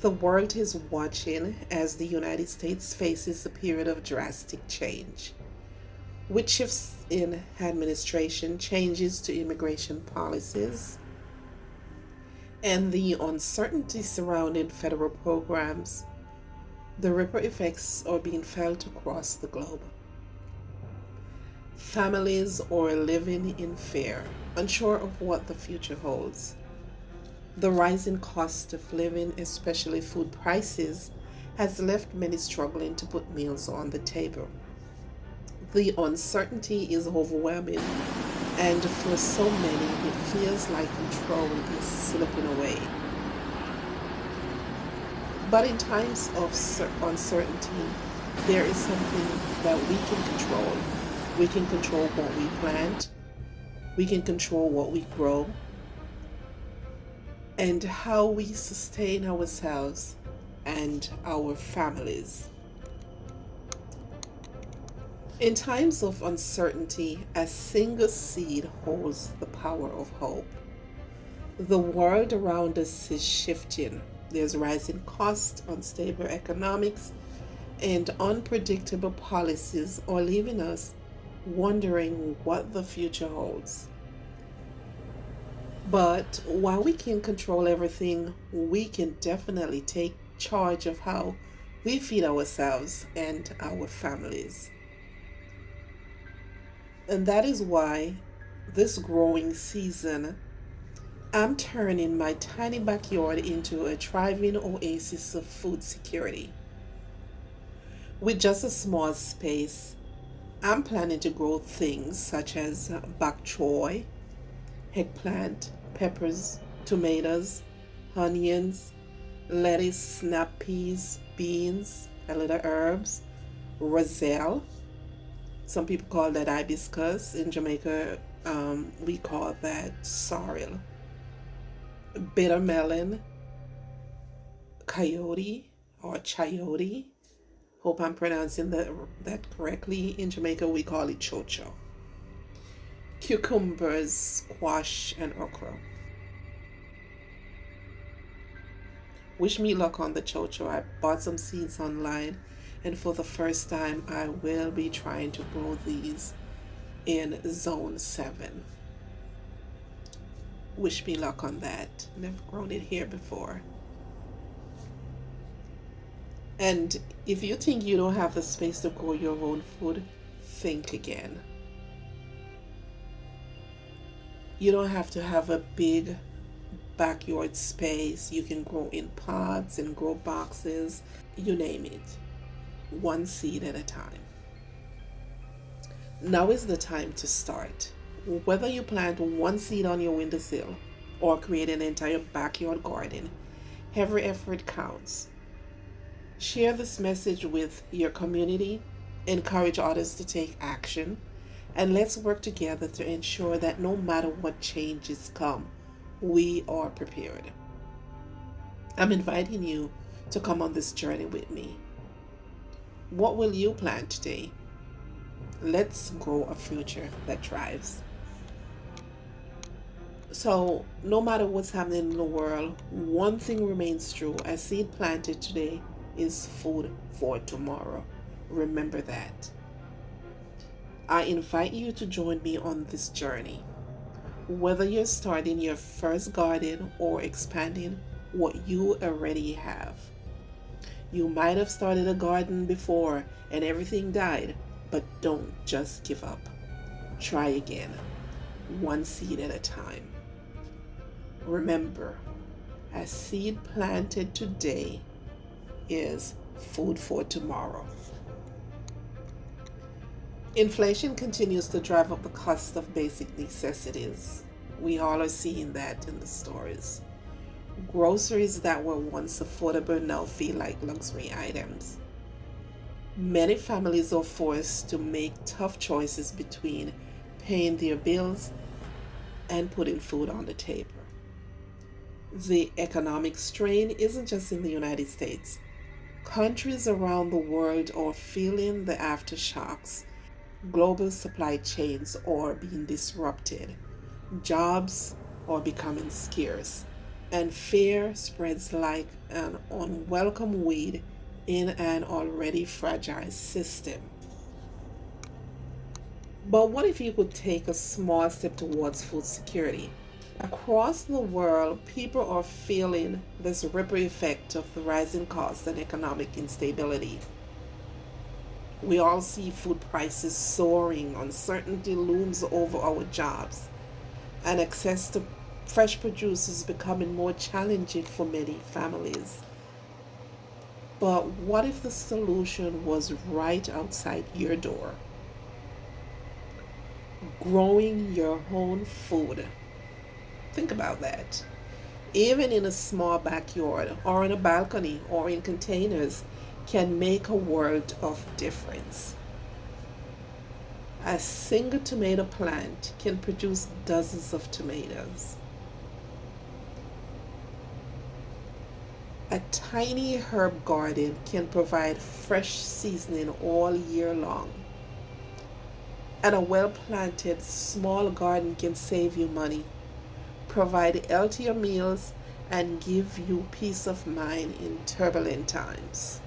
The world is watching as the United States faces a period of drastic change, with shifts in administration, changes to immigration policies, and the uncertainty surrounding federal programs. The ripple effects are being felt across the globe. Families are living in fear, unsure of what the future holds. The rising cost of living, especially food prices, has left many struggling to put meals on the table. The uncertainty is overwhelming, and for so many, it feels like control is slipping away. But in times of uncertainty, there is something that we can control. We can control what we plant, we can control what we grow, and how we sustain ourselves and our families. In times of uncertainty, a single seed holds the power of hope. The world around us is shifting. There's rising costs, unstable economics, and unpredictable policies are leaving us wondering what the future holds. But while we can control everything, we can definitely take charge of how we feed ourselves and our families. And that is why this growing season, I'm turning my tiny backyard into a thriving oasis of food security. With just a small space, I'm planning to grow things such as bok choy, eggplant, peppers, tomatoes, onions, lettuce, snap peas, beans, a little herbs, roselle. Some people call that hibiscus. In Jamaica, we call that sorrel. Bitter melon, coyote or chayote. Hope I'm pronouncing that correctly. In Jamaica, we call it chocho. Cucumbers, squash, and okra. Wish me luck on the chocho. I bought some seeds online, and for the first time, I will be trying to grow these in zone 7. Wish me luck on that. Never grown it here before. And if you think you don't have the space to grow your own food, think again. You don't have to have a big backyard space. You can grow in pots and grow boxes, you name it, one seed at a time. Now is the time to start. Whether you plant one seed on your windowsill or create an entire backyard garden, every effort counts. Share this message with your community, encourage others to take action, and let's work together to ensure that no matter what changes come, we are prepared. I'm inviting you to come on this journey with me. What will you plant today? Let's grow a future that thrives. So, no matter what's happening in the world, one thing remains true. A seed planted today is food for tomorrow. Remember that. I invite you to join me on this journey. Whether you're starting your first garden or expanding what you already have. You might have started a garden before and everything died, but don't just give up. Try again, one seed at a time. Remember, a seed planted today is food for tomorrow. Inflation continues to drive up the cost of basic necessities. We all are seeing that in the stores. Groceries that were once affordable now feel like luxury items. Many families are forced to make tough choices between paying their bills and putting food on the table. The economic strain isn't just in the United States. Countries around the world are feeling the aftershocks. Global supply chains are being disrupted. Jobs are becoming scarce. and fear spreads like an unwelcome weed in an already fragile system. But what if you could take a small step towards food security? Across the world, people are feeling this ripple effect of the rising costs and economic instability. We all see food prices soaring, uncertainty looms over our jobs, and access to fresh produce is becoming more challenging for many families. But what if the solution was right outside your door? Growing your own food. Think about that. Even in a small backyard, or in a balcony, or in containers, can make a world of difference. A single tomato plant can produce dozens of tomatoes. A tiny herb garden can provide fresh seasoning all year long. And a well planted small garden can save you money, provide healthier meals, and give you peace of mind in turbulent times.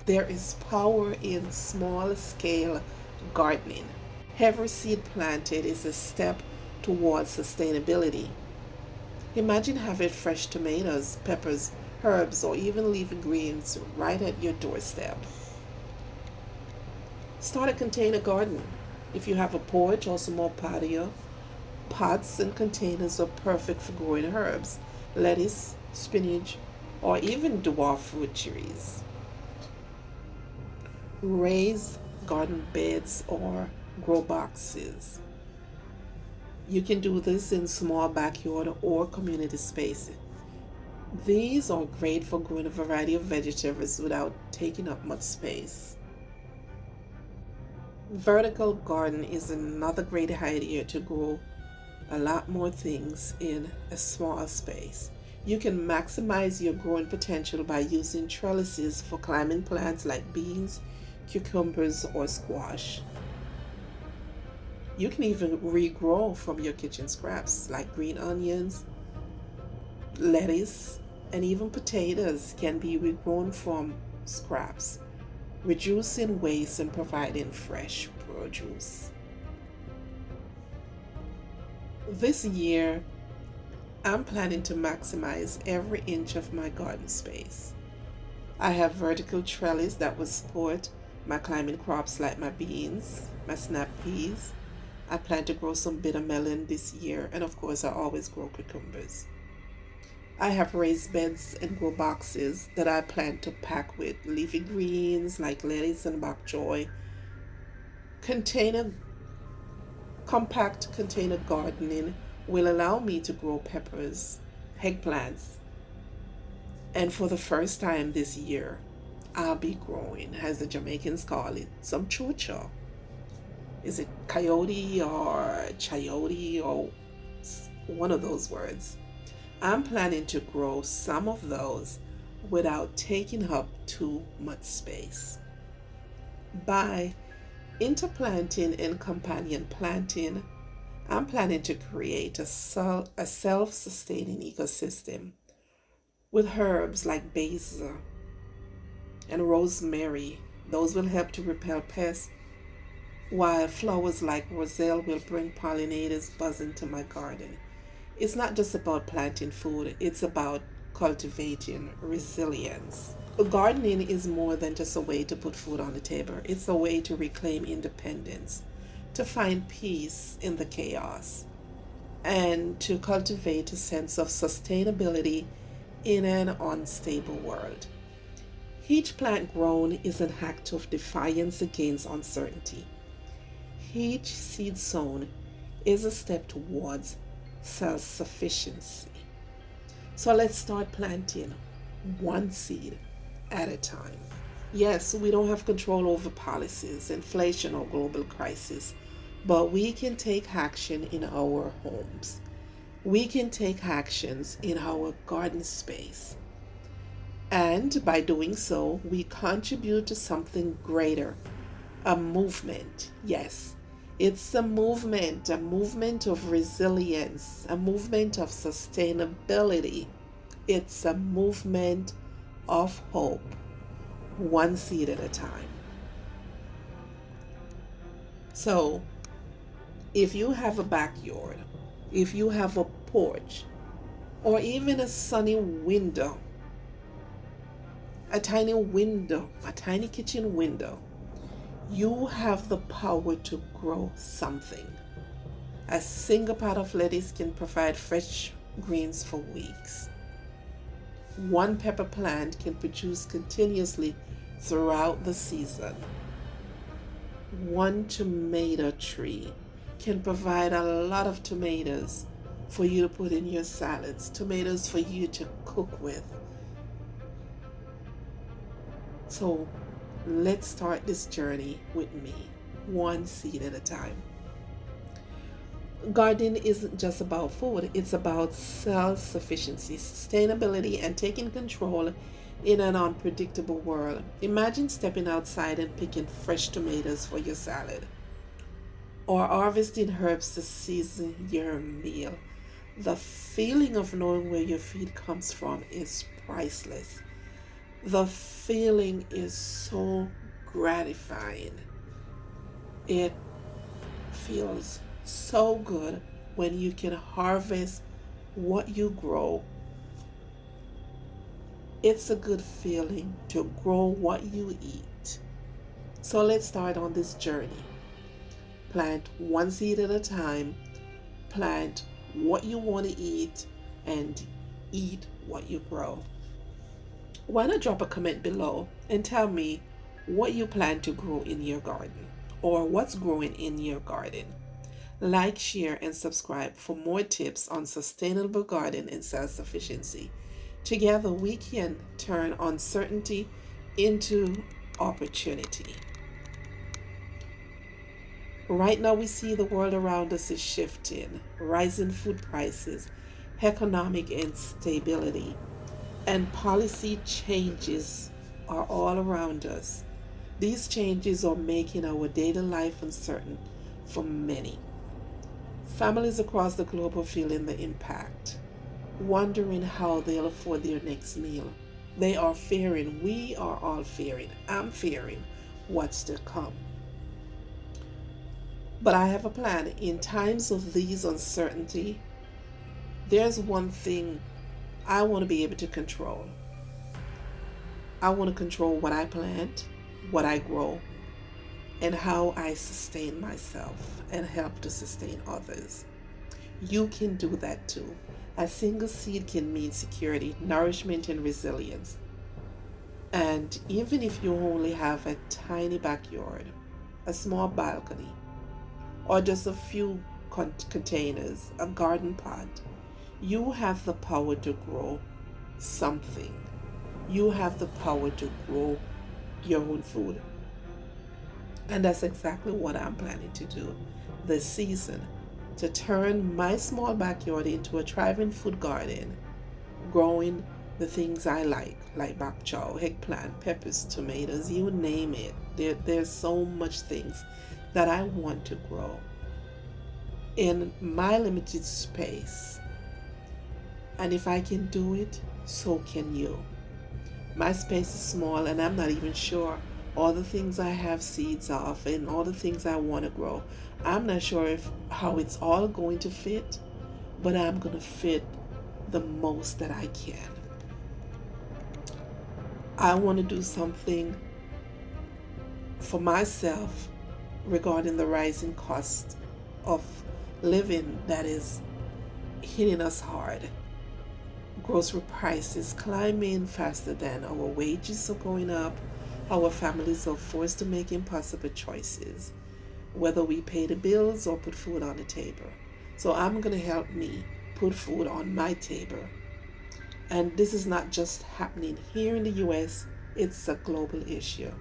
There is power in small scale gardening. Every seed planted is a step towards sustainability. Imagine having fresh tomatoes, peppers, herbs, or even leafy greens right at your doorstep. Start a container garden. If you have a porch or small patio, pots and containers are perfect for growing herbs, lettuce, spinach, or even dwarf fruit trees. Raise garden beds or grow boxes. You can do this in small backyard or community space. These are great for growing a variety of vegetables without taking up much space. Vertical garden is another great idea to grow a lot more things in a small space. You can maximize your growing potential by using trellises for climbing plants like beans, cucumbers, or squash. You can even regrow from your kitchen scraps like green onions, lettuce, and even potatoes can be regrown from scraps, reducing waste and providing fresh produce. This year, I'm planning to maximize every inch of my garden space. I have vertical trellis that will support my climbing crops like my beans, my snap peas. I plan to grow some bitter melon this year, and of course, I always grow cucumbers. I have raised beds and grow boxes that I plan to pack with leafy greens like lettuce and bok choy. Container Compact container gardening will allow me to grow peppers, eggplants, and for the first time this year, I'll be growing, as the Jamaicans call it, some choy. Is it coyote or chayote or one of those words? I'm planning to grow some of those without taking up too much space. By interplanting and companion planting, I'm planning to create a self-sustaining ecosystem with herbs like basil and rosemary. Those will help to repel pests, while flowers like roselle will bring pollinators buzzing to my garden. It's not just about planting food, it's about cultivating resilience. Gardening is more than just a way to put food on the table, it's a way to reclaim independence, to find peace in the chaos, and to cultivate a sense of sustainability in an unstable world. Each plant grown is an act of defiance against uncertainty. Each seed sown is a step towards self sufficiency. So let's start planting one seed at a time. Yes, we don't have control over policies, inflation, or global crisis, but we can take action in our homes. We can take actions in our garden space. And by doing so, we contribute to something greater, a movement. Yes, It's a movement of resilience, a movement of sustainability. It's a movement of hope, one seed at a time. So, if you have a backyard, if you have a porch, or even a sunny window, a tiny kitchen window, you have the power to grow something. A single pot of lettuce can provide fresh greens for weeks. One pepper plant can produce continuously throughout the season. One tomato tree can provide a lot of tomatoes for you to put in your salads, tomatoes for you to cook with. So let's start this journey with me, one seed at a time. Gardening isn't just about food, it's about self sufficiency, sustainability, and taking control in an unpredictable world. Imagine stepping outside and picking fresh tomatoes for your salad, or harvesting herbs to season your meal. The feeling of knowing where your feed comes from is priceless. The feeling is so gratifying. It feels so good when you can harvest what you grow. It's a good feeling to grow what you eat. So let's start on this journey. Plant one seed at a time, plant what you want to eat, and eat what you grow. Why not drop a comment below and tell me what you plan to grow in your garden or what's growing in your garden? Like, share, and subscribe for more tips on sustainable garden and self-sufficiency. Together we can turn uncertainty into opportunity. Right now we see the world around us is shifting, rising food prices, economic instability, and policy changes are all around us. These changes are making our daily life uncertain for many. Families across the globe are feeling the impact, wondering how they'll afford their next meal. They are fearing, we are all fearing, I'm fearing what's to come. But I have a plan. In times of these uncertainty, there's one thing I want to be able to control. I want to control what I plant, what I grow, and how I sustain myself and help to sustain others. You can do that too. A single seed can mean security, nourishment, and resilience. And even if you only have a tiny backyard, a small balcony, or just a few containers, a garden pot, you have the power to grow something. You have the power to grow your own food. And that's exactly what I'm planning to do this season, to turn my small backyard into a thriving food garden, growing the things I like bok choy, eggplant, peppers, tomatoes, you name it. There's so much things that I want to grow in my limited space. And if I can do it, so can you. My space is small and I'm not even sure all the things I have seeds of and all the things I want to grow. I'm not sure if how it's all going to fit, but I'm going to fit the most that I can. I want to do something for myself regarding the rising cost of living that is hitting us hard. Grocery prices climbing faster than our wages are going up. Our families are forced to make impossible choices, whether we pay the bills or put food on the table. So I'm going to help me put food on my table. And this is not just happening here in the US, it's a global issue.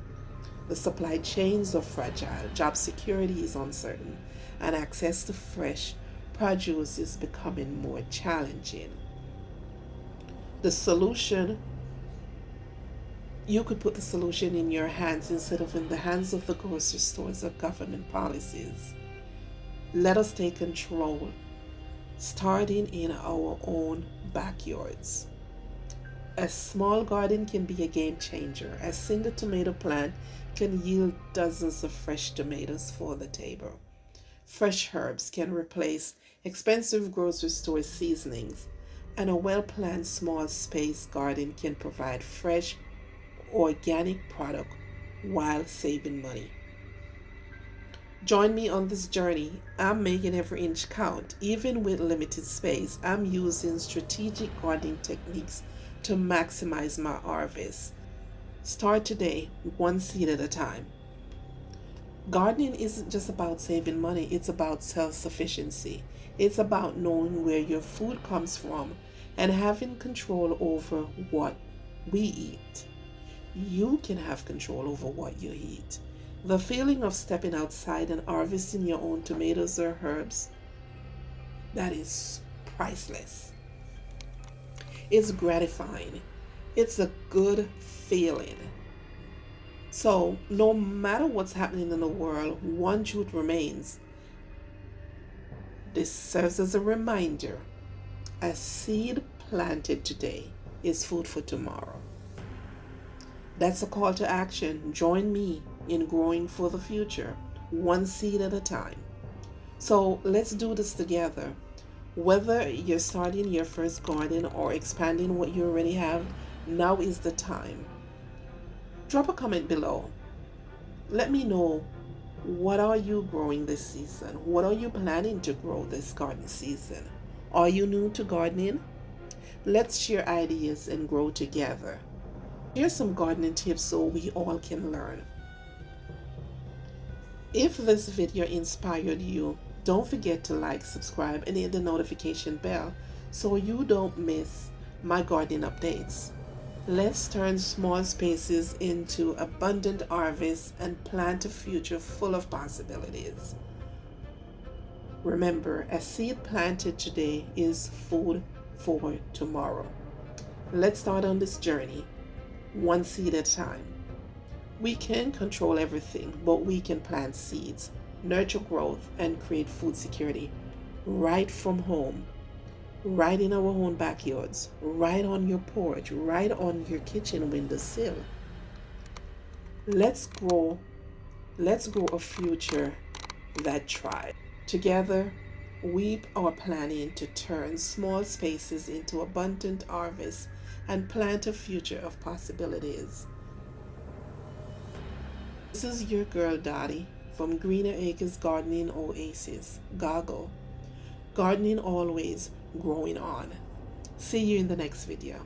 The supply chains are fragile, job security is uncertain, and access to fresh produce is becoming more challenging. The solution, you could put the solution in your hands instead of in the hands of the grocery stores or government policies. Let us take control, starting in our own backyards. A small garden can be a game changer. A single tomato plant can yield dozens of fresh tomatoes for the table. Fresh herbs can replace expensive grocery store seasonings, and a well planned small space garden can provide fresh, organic product while saving money. Join me on this journey. I'm making every inch count. Even with limited space, I'm using strategic gardening techniques to maximize my harvest. Start today, one seed at a time. Gardening isn't just about saving money, it's about self sufficiency. It's about knowing where your food comes from and having control over what we eat. You can have control over what you eat. The feeling of stepping outside and harvesting your own tomatoes or herbs, that is priceless. It's gratifying. It's a good feeling. So, no matter what's happening in the world, one truth remains. This serves as a reminder: a seed planted today is food for tomorrow. That's a call to action. Join me in growing for the future, one seed at a time. So, let's do this together. Whether you're starting your first garden or expanding what you already have, now is the time. Drop a comment below. Let me know, what are you growing this season? What are you planning to grow this garden season? Are you new to gardening? Let's share ideas and grow together. Here's some gardening tips so we all can learn. If this video inspired you, don't forget to like, subscribe, and hit the notification bell so you don't miss my gardening updates. Let's turn small spaces into abundant harvests and plant a future full of possibilities. Remember, a seed planted today is food for tomorrow. Let's start on this journey, one seed at a time. We can't control everything, but we can plant seeds, nurture growth, and create food security right from home, right in our own backyards, right on your porch, right on your kitchen windowsill. Let's grow, let's grow a future that thrives. Together, we are planning to turn small spaces into abundant harvests and plant a future of possibilities. This is your girl Dottie from Greener Acres Gardening Oasis. Goggle. Gardening always, growing on. See you in the next video.